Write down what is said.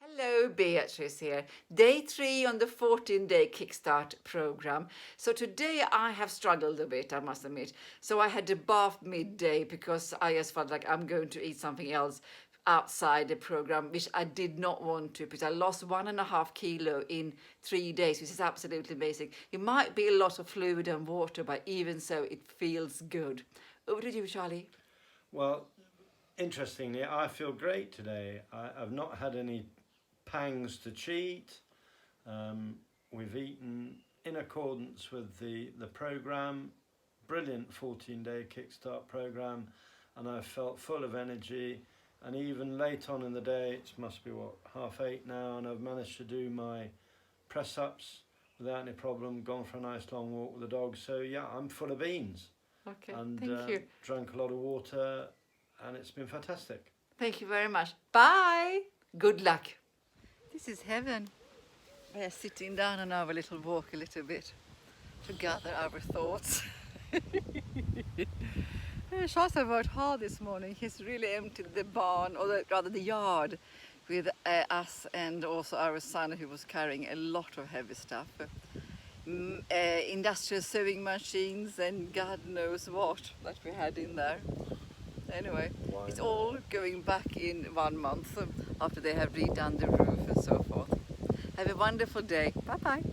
Hello, Beatrice here. Day 3 on the 14-day Kickstart program. So today I have struggled a bit, I must admit. So I had to bath midday because I just felt like I'm going to eat something else outside the program, which I did not want to, because I lost 1.5 kilo in 3 days, which is absolutely amazing. It might be a lot of fluid and water, but even so, it feels good. Over to you, Charlie. Well, interestingly, I feel great today. I've not had any pangs to cheat. We've eaten in accordance with the program, brilliant 14-day Kickstart program, and I felt full of energy. And even late on in the day, it must be 8:30 now, and I've managed to do my press-ups without any problem, gone for a nice long walk with the dog. So yeah, I'm full of beans. Okay, And thank you. drank a lot of water, and it's been fantastic. Thank you very much. Bye. Good luck. This is heaven. We are sitting down on our little walk a little bit to gather our thoughts. Charles have worked hard this morning. He's really emptied the barn, or rather the yard, with us and also our son, who was carrying a lot of heavy stuff. Industrial sewing machines and God knows what that we had in there. Anyway, it's all going back in 1 month after they have redone the roof and so forth. Have a wonderful day. Bye bye.